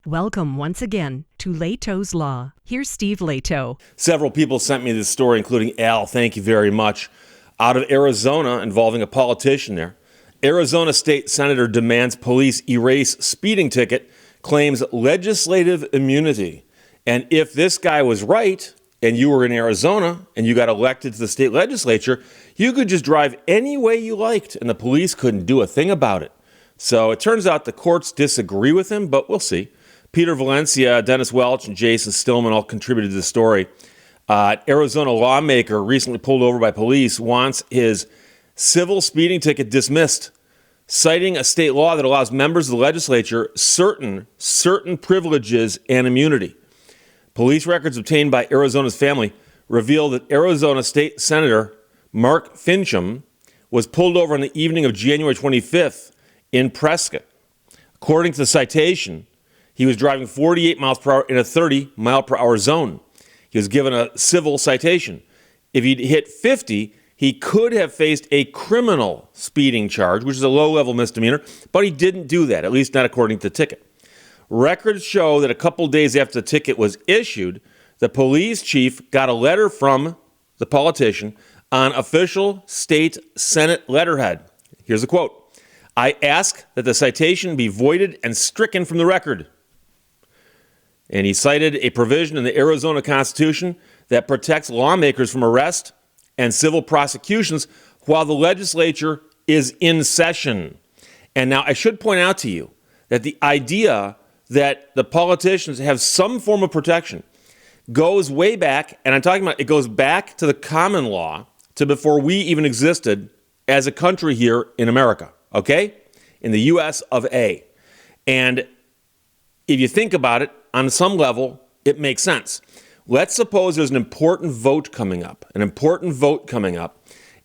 Welcome once again to Lehto's Law. Here's Steve Lehto. Several people sent me this story, including Al. Thank you very much. Out of Arizona, involving a politician there. Arizona State Senator demands police erase speeding ticket, claims legislative immunity. And if this guy was right, and you were in Arizona, and you got elected to the state legislature, you could just drive any way you liked, and the police couldn't do a thing about it. So it turns out the courts disagree with him, but we'll see. Peter Valencia, Dennis Welch, and Jason Stillman all contributed to the story. Arizona lawmaker recently pulled over by police wants his civil speeding ticket dismissed, citing a state law that allows members of the legislature certain privileges and immunity. Police records obtained by Arizona's family reveal that Arizona State Senator Mark Fincham was pulled over on the evening of January 25th in Prescott. According to the citation, he was driving 48 miles per hour in a 30-mile-per-hour zone. He was given a civil citation. If he'd hit 50, he could have faced a criminal speeding charge, which is a low-level misdemeanor, but he didn't do that, at least not according to the ticket. Records show that a couple days after the ticket was issued, the police chief got a letter from the politician on official state Senate letterhead. Here's a quote. "I ask that the citation be voided and stricken from the record." And he cited a provision in the Arizona Constitution that protects lawmakers from arrest and civil prosecutions while the legislature is in session. And now I should point out to you that the idea that the politicians have some form of protection goes way back, and I'm talking about it goes back to the common law, to before we even existed as a country here in America, okay? In the U.S. of A. And if you think about it, on some level, it makes sense. Let's suppose there's an important vote coming up,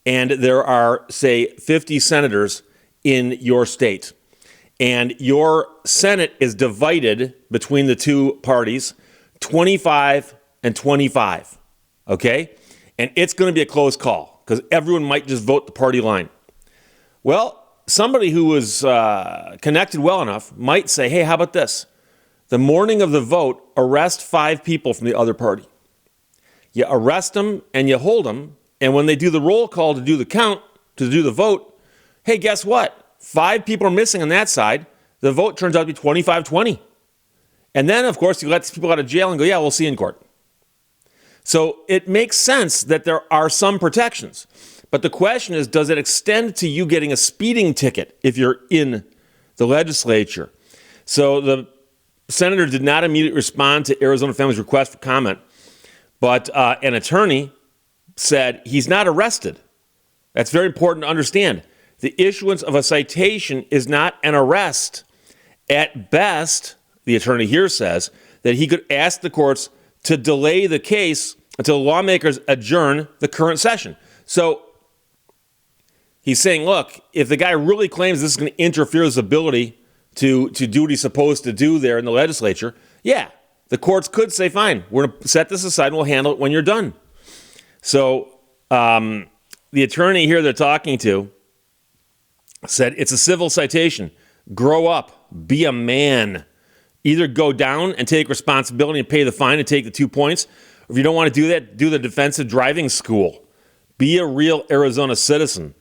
and there are, say, 50 senators in your state. And your Senate is divided between the two parties, 25 and 25, okay? And it's going to be a close call because everyone might just vote the party line. Well, somebody who was connected well enough might say, hey, how about this? The morning of the vote, arrest 5 people from the other party. You arrest them and you hold them, and when they do the roll call to do the count, to do the vote, hey, guess what? 5 people are missing on that side. The vote turns out to be 25-20. And then, of course, you let these people out of jail and go, yeah, we'll see you in court. So it makes sense that there are some protections. But the question is, does it extend to you getting a speeding ticket if you're in the legislature? So the senator did not immediately respond to Arizona family's request for comment, but an attorney said he's not arrested. That's very important to understand. The issuance of a citation is not an arrest. At best, the attorney here says that he could ask the courts to delay the case until lawmakers adjourn the current session. So he's saying, look, if the guy really claims this is going to interfere with his ability to do what he's supposed to do there in the legislature, yeah, the courts could say, fine, we're going to set this aside and we'll handle it when you're done. So the attorney here they're talking to said, it's a civil citation. Grow up. Be a man. Either go down and take responsibility and pay the fine and take the 2 points, or if you don't want to do that, do the defensive driving school. Be a real Arizona citizen.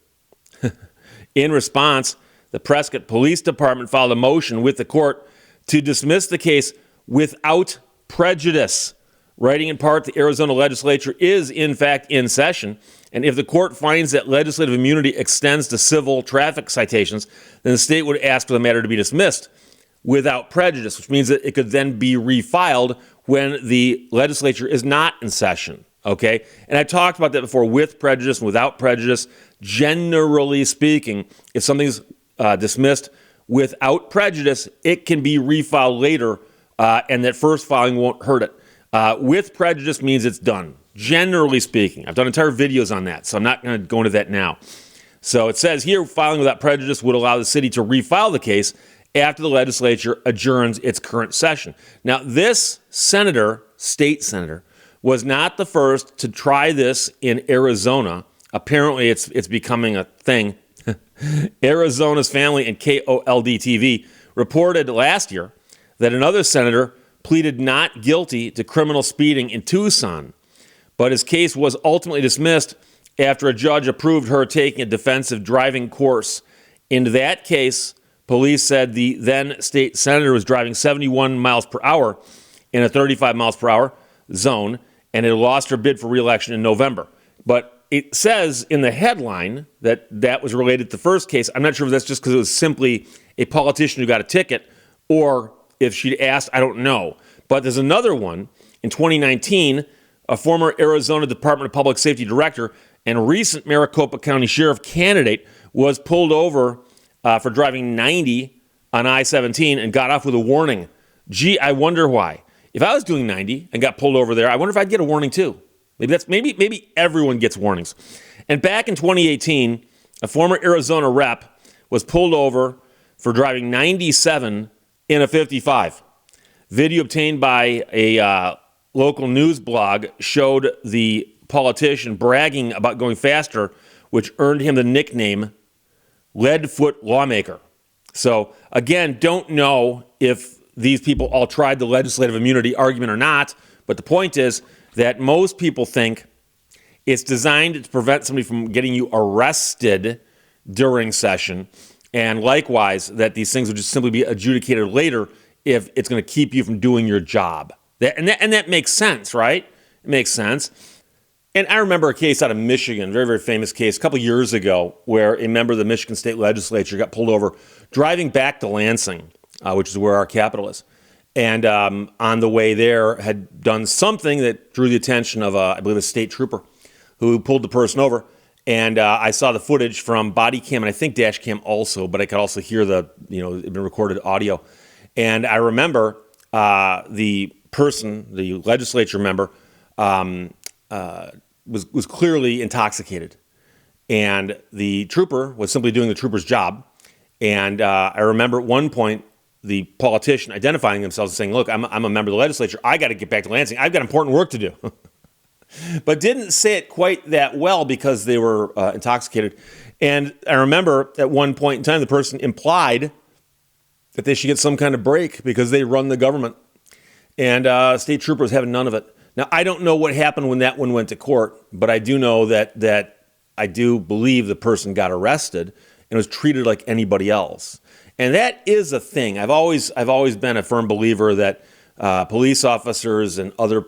In response, the Prescott Police Department filed a motion with the court to dismiss the case without prejudice. Writing in part, the Arizona legislature is, in fact, in session. And if the court finds that legislative immunity extends to civil traffic citations, then the state would ask for the matter to be dismissed without prejudice, which means that it could then be refiled when the legislature is not in session. Okay? And I talked about that before, with prejudice and without prejudice. Generally speaking, if something's dismissed without prejudice, it can be refiled later, and that first filing won't hurt it. With prejudice means it's done, generally speaking. I've done entire videos on that, so I'm not going to go into that now. So it says here, filing without prejudice would allow the city to refile the case after the legislature adjourns its current session. Now, this senator, state senator, was not the first to try this in Arizona. Apparently, it's becoming a thing. Arizona's Family and KOLD TV reported last year that another senator pleaded not guilty to criminal speeding in Tucson, but his case was ultimately dismissed after a judge approved her taking a defensive driving course. In that case, police said the then state senator was driving 71 miles per hour in a 35 miles per hour zone and had lost her bid for re-election in November. But it says in the headline that that was related to the first case. I'm not sure if that's just because it was simply a politician who got a ticket or if she'd asked, I don't know. But there's another one. In 2019, a former Arizona Department of Public Safety director and recent Maricopa County Sheriff candidate was pulled over for driving 90 on I-17 and got off with a warning. Gee, I wonder why. If I was doing 90 and got pulled over there, I wonder if I'd get a warning too. Maybe everyone gets warnings. And back in 2018, a former Arizona rep was pulled over for driving 97 in a 55. Video obtained by a local news blog showed the politician bragging about going faster, which earned him the nickname Leadfoot Lawmaker. So again, don't know if these people all tried the legislative immunity argument or not, but the point is that most people think it's designed to prevent somebody from getting you arrested during session, and likewise that these things would just simply be adjudicated later if it's going to keep you from doing your job. That makes sense, right? It makes sense. And I remember a case out of Michigan, very, very famous case, a couple years ago, where a member of the Michigan State Legislature got pulled over driving back to Lansing, which is where our capital is. And on the way there had done something that drew the attention of, I believe, a state trooper who pulled the person over. And I saw the footage from body cam and I think dash cam also, but I could also hear the, it'd been recorded audio. And I remember the person, the legislature member, was clearly intoxicated. And the trooper was simply doing the trooper's job. And I remember at one point, the politician identifying themselves and saying, look, I'm a member of the legislature. I got to get back to Lansing. I've got important work to do. But didn't say it quite that well because they were intoxicated. And I remember at one point in time, the person implied that they should get some kind of break because they run the government. And state troopers having none of it. Now, I don't know what happened when that one went to court, but I do know that I do believe the person got arrested and was treated like anybody else. And that is a thing. I've always been a firm believer that police officers and other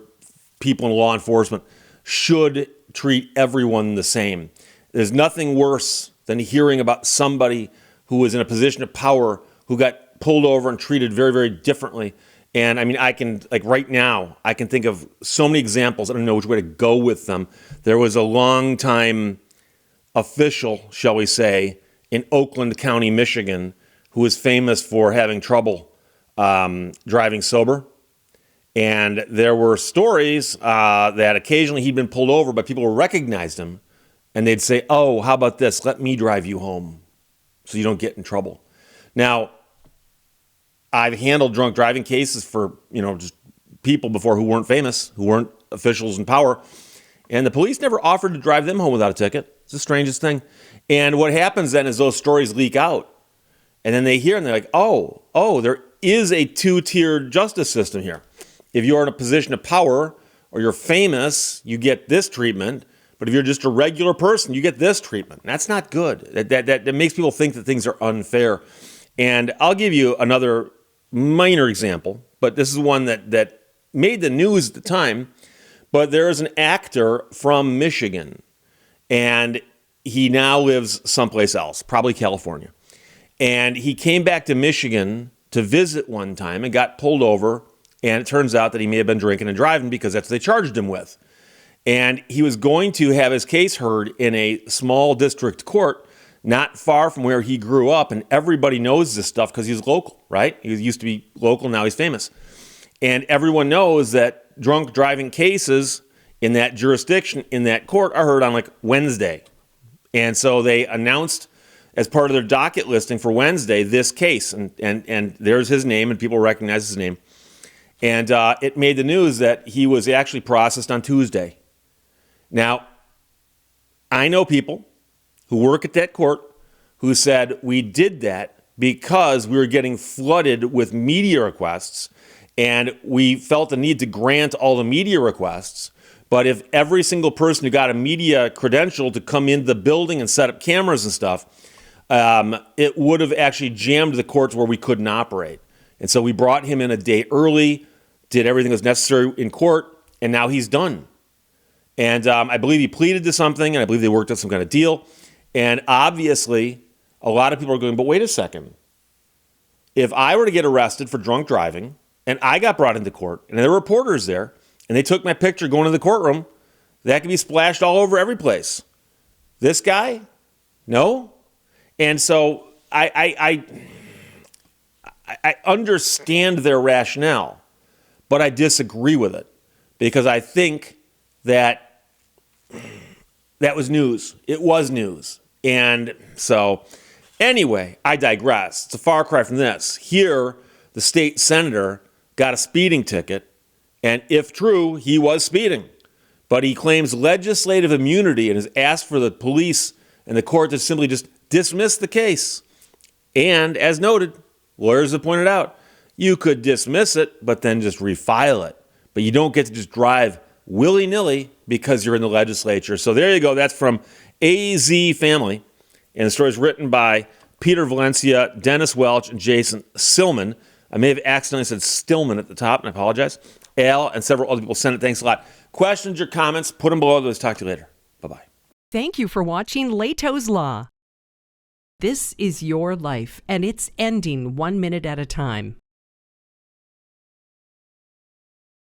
people in law enforcement should treat everyone the same. There's nothing worse than hearing about somebody who was in a position of power who got pulled over and treated very, very differently. And I mean, I can, like right now, I can think of so many examples. I don't know which way to go with them. There was a longtime official, shall we say, in Oakland County, Michigan, who was famous for having trouble driving sober. And there were stories that occasionally he'd been pulled over, but people recognized him. And they'd say, oh, how about this? Let me drive you home so you don't get in trouble. Now, I've handled drunk driving cases for, just people before who weren't famous, who weren't officials in power. And the police never offered to drive them home without a ticket. It's the strangest thing. And what happens then is those stories leak out. And then they hear and they're like, oh, there is a two-tiered justice system here. If you're in a position of power or you're famous, you get this treatment. But if you're just a regular person, you get this treatment. That's not good. That makes people think that things are unfair. And I'll give you another minor example, but this is one that made the news at the time. But there is an actor from Michigan, and he now lives someplace else, probably California. And he came back to Michigan to visit one time and got pulled over. And it turns out that he may have been drinking and driving because that's what they charged him with. And he was going to have his case heard in a small district court not far from where he grew up. And everybody knows this stuff because he's local, right? He used to be local, now he's famous. And everyone knows that drunk driving cases in that jurisdiction, in that court, are heard on like Wednesday. And so they announced as part of their docket listing for Wednesday this case. And there's his name, and people recognize his name. And it made the news that he was actually processed on Tuesday. Now, I know people who work at that court who said we did that because we were getting flooded with media requests And we felt the need to grant all the media requests. But if every single person who got a media credential to come into the building and set up cameras and stuff, it would have actually jammed the courts where we couldn't operate. And so we brought him in a day early, did everything that was necessary in court, and now he's done. And I believe he pleaded to something, and I believe they worked out some kind of deal. And obviously, a lot of people are going, but wait a second. If I were to get arrested for drunk driving, and I got brought into court, and there were reporters there, and they took my picture going to the courtroom, that could be splashed all over every place. This guy? No. And so I understand their rationale, but I disagree with it because I think that was news. It was news. And so anyway, I digress. It's a far cry from this. Here, the state senator got a speeding ticket, and if true, he was speeding. But he claims legislative immunity and has asked for the police and the court to simply just dismiss the case. And as noted, lawyers have pointed out, you could dismiss it, but then just refile it. But you don't get to just drive willy-nilly because you're in the legislature. So there you go. That's from AZ Family. And the story is written by Peter Valencia, Dennis Welch, and Jason Silman. I may have accidentally said Stillman at the top, and I apologize. Al and several other people sent it. Thanks a lot. Questions or comments, put them below. Let's talk to you later. Bye-bye. Thank you for watching Lehto's Law. This is your life, and it's ending 1 minute at a time.